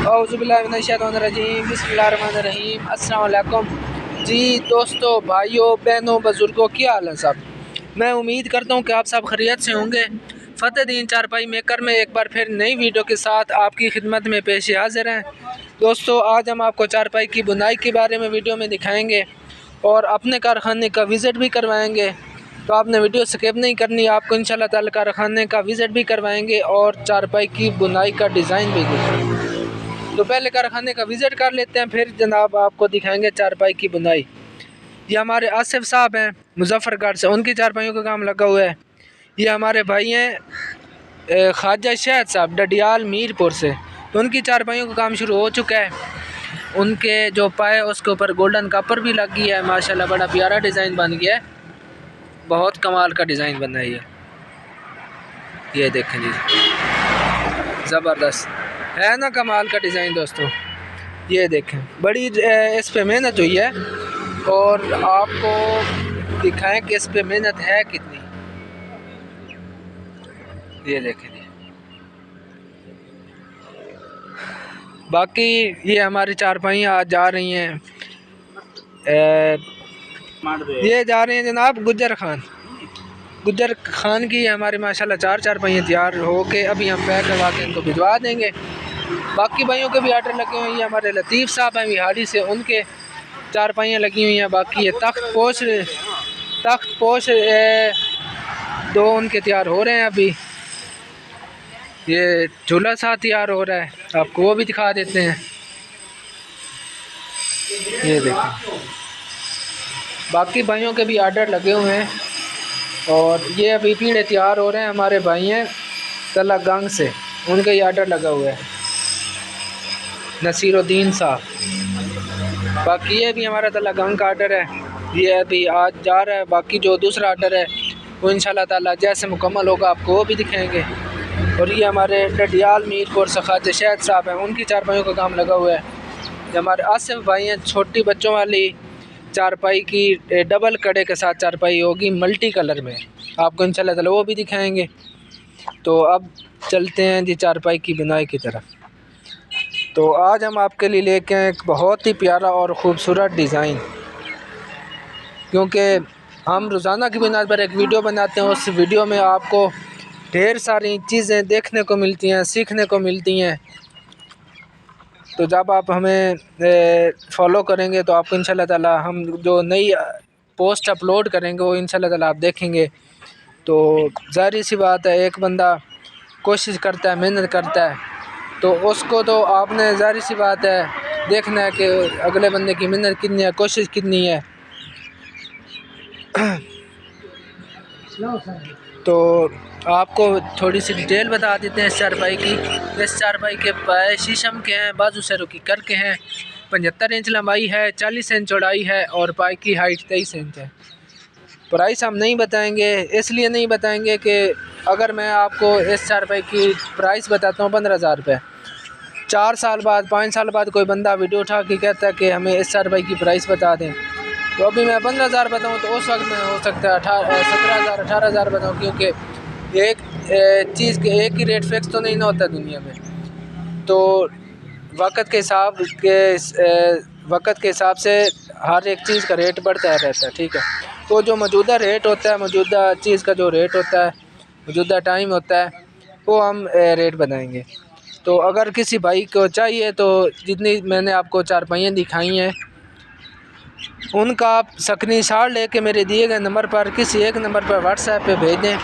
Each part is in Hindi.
औज़ुबिल्लाहिमिनश्शैतानिर्रजीम बिस्मिल्लाहिर्रहमानिर्रहीम। अस्सलाम वालेकुम जी दोस्तों, भाइयों, बहनों, बुज़ुर्गों, क्या हाल है सब। मैं उम्मीद करता हूँ कि आप सब खैरियत से होंगे। फ़तेहदीन चारपाई मेकर में एक बार फिर नई वीडियो के साथ आपकी खिदमत में पेश हाज़िर हैं। दोस्तों, आज हम आपको चारपाई की बुनाई के बारे में वीडियो में दिखाएँगे और अपने कारखाने का विज़िट भी करवाएँगे। तो आपने वीडियो स्किप नहीं करनी, आपको इंशाल्लाह ताला कारखाने का विज़िट भी करवाएँगे और चारपाई की बुनाई का डिज़ाइन भी दिखाएँगे। तो पहले कारखाने का विज़िट कर लेते हैं, फिर जनाब आपको दिखाएंगे चारपाई की बुनाई। ये हमारे आसिफ साहब हैं मुजफ्फरगढ़ से, उनकी चारपाइयों का काम लगा हुआ है। ये हमारे भाई हैं ख्वाजा शहद साहब डडियाल मीरपुर से, तो उनकी चारपाइयों का काम शुरू हो चुका है। उनके जो पाए उसके ऊपर गोल्डन कपर भी लग गई है माशाल्लाह, बड़ा प्यारा डिज़ाइन बन गया है, बहुत कमाल का डिज़ाइन बना है। ये देखें जी, ज़बरदस्त है ना, कमाल का डिज़ाइन दोस्तों। ये देखें, बड़ी इस पे मेहनत हुई है और आपको दिखाएं कि इस पे मेहनत है कितनी। ये देखें जी, बाकी ये हमारी चारपाइयाँ आज जा रही हैं, ये जा रही हैं जनाब गुज्जर खान की हमारी माशाल्लाह चार पहियाँ तैयार हो के अभी हम पैक करवा के इनको भिजवा देंगे। बाकी भाइयों के भी आर्डर लगे हुए हैं। हमारे लतीफ़ साहब हैं विहाड़ी से, उनके चारपाइयाँ लगी हुई हैं। बाकी ये तख्त पोश दो उनके तैयार हो रहे हैं अभी। ये झूला सा तैयार हो रहा है, आपको वो भी दिखा देते हैं। ये देखें, बाकी भाइयों के भी आर्डर लगे हुए हैं और ये अभी पीढ़े तैयार हो रहे हैं। हमारे भाई हैं तला गंग से, उनका ये आर्डर लगा हुआ है नसीरुद्दीन साहब। बाकी ये भी हमारा तला गंग का आर्डर है, ये अभी आज जा रहा है। बाकी जो दूसरा आर्डर है वो इंशाल्लाह ताला जैसे मुकम्मल होगा आपको वो भी दिखाएंगे। और ये हमारे डडियाल मीरपुर से ख्वाजा शहद साहब हैं, उनकी चारपाइयों का काम लगा हुआ है। ये हमारे आसिफ भाई हैं, छोटी बच्चों वाली चारपाई की डबल कड़े के साथ चारपाई होगी मल्टी कलर में, आपको इंशाल्लाह ताला वो भी दिखाएंगे। तो अब चलते हैं जी चारपाई की बुनाई की तरफ। तो आज हम आपके लिए लेके आए एक बहुत ही प्यारा और ख़ूबसूरत डिज़ाइन, क्योंकि हम रोज़ाना की बुनियाद पर एक वीडियो बनाते हैं। उस वीडियो में आपको ढेर सारी चीज़ें देखने को मिलती हैं, सीखने को मिलती हैं। तो जब आप हमें फॉलो करेंगे तो आपको इंशाल्लाह ताला हम जो नई पोस्ट अपलोड करेंगे वो इंशाल्लाह ताला आप देखेंगे। तो ज़ाहिर सी बात है, एक बंदा कोशिश करता है, मेहनत करता है, तो उसको तो आपने ज़ाहिर सी बात है देखना है कि अगले बंदे की मेहनत कितनी है, कोशिश कितनी है। तो आपको थोड़ी सी डिटेल बता देते हैं इस चारपाई की। इस चारपाई के पाए शीशम के हैं, बाजू से रुकी कर के हैं, 75 इंच लंबाई है, 40 इंच चौड़ाई है और पाई की हाइट 23 इंच है। प्राइस हम नहीं बताएंगे, इसलिए नहीं बताएंगे कि अगर मैं आपको इस चारपाई की प्राइस बताता हूँ 15,000 रुपये, 4 साल बाद 5 साल बाद कोई बंदा वीडियो उठा के कहता है कि हमें इस चारपाई की प्राइस बता दें, तो अभी मैं 15,000 बताऊँ तो उस वक्त में हो सकता है 17,000 18,000 बताऊँ, क्योंकि एक चीज़ के एक ही रेट फिक्स तो नहीं ना होता दुनिया में। तो वक्त के हिसाब से हर एक चीज़ का रेट बढ़ता रहता है, ठीक है। तो जो मौजूदा रेट होता है, मौजूदा चीज़ का जो रेट होता है, मौजूदा टाइम होता है, वो हम रेट बनाएंगे। तो अगर किसी भाई को चाहिए तो जितनी मैंने आपको चारपाइयाँ दिखाई हैं उनका आप स्क्रीनशॉट लेके मेरे दिए गए नंबर पर किसी एक नंबर पर व्हाट्सएप पे भेज दें।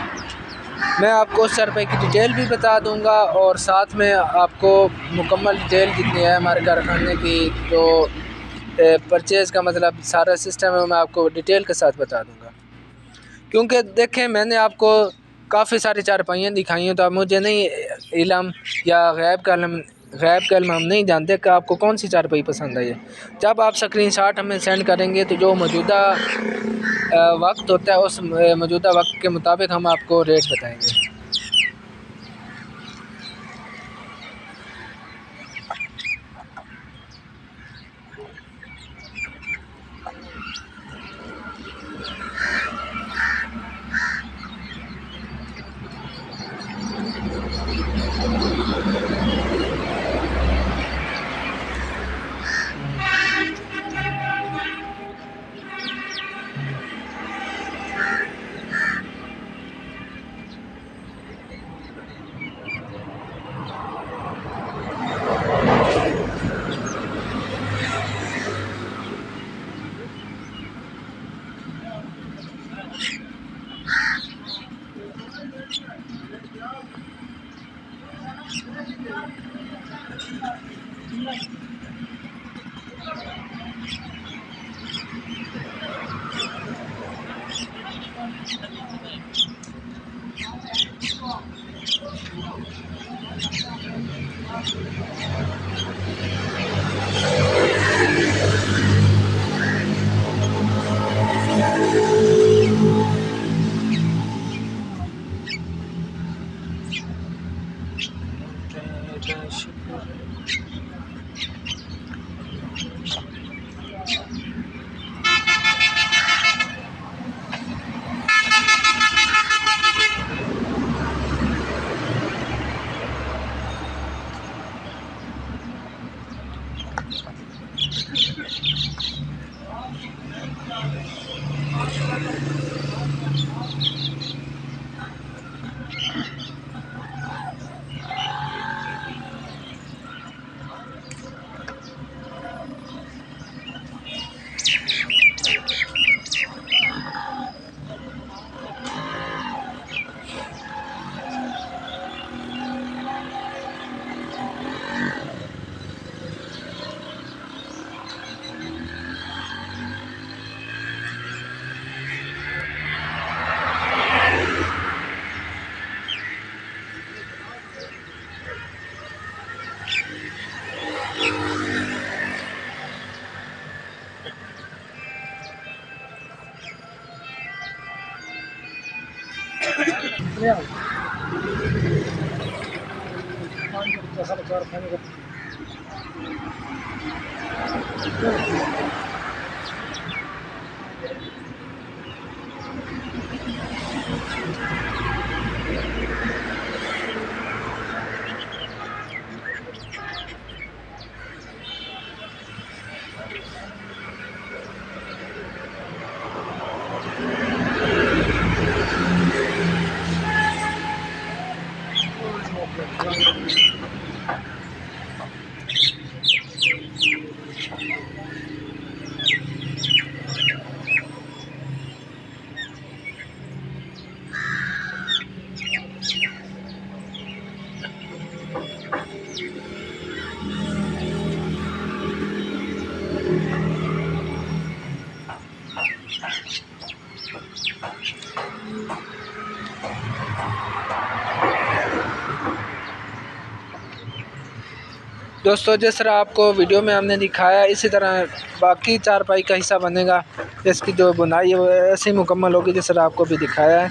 मैं आपको उस चारपाई की डिटेल भी बता दूंगा और साथ में आपको मुकम्मल डिटेल जितनी है हमारे कारखाने की, तो परचेज़ का मतलब सारा सिस्टम है, मैं आपको डिटेल के साथ बता दूंगा। क्योंकि देखें, मैंने आपको काफ़ी सारी चारपाइयाँ दिखाई हैं, तो अब मुझे नहीं इल्म या गैब का इल्म हम नहीं जानते कि आपको कौन सी चारपाई पसंद आई है। जब आप स्क्रीनशॉट हमें सेंड करेंगे तो जो मौजूदा वक्त होता है उस मौजूदा वक्त के मुताबिक हम आपको रेट बताएंगे। दोस्तों जिस तरह आपको वीडियो में हमने दिखाया इसी तरह बाकी चारपाई का हिस्सा बनेगा। इसकी जो बुनाई है वो ऐसे ही मुकम्मल होगी जिस तरह आपको भी दिखाया है।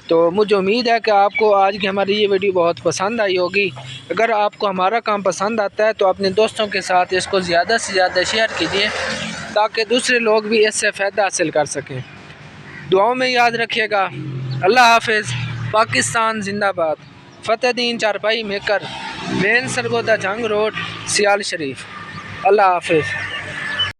तो मुझे उम्मीद है कि आपको आज की हमारी ये वीडियो बहुत पसंद आई होगी। अगर आपको हमारा काम पसंद आता है तो अपने दोस्तों के साथ इसको ज़्यादा से ज़्यादा शेयर कीजिए ताकि दूसरे लोग भी इससे फ़ायदा हासिल कर सकें। दुआओं में याद रखिएगा। अल्लाह हाफिज़। पाकिस्तान जिंदाबाद। फ़तेहदीन चारपाई मेकर, मेन सरगोदा जंग रोड, सियाल शरीफ। अल्लाह हाफिज़।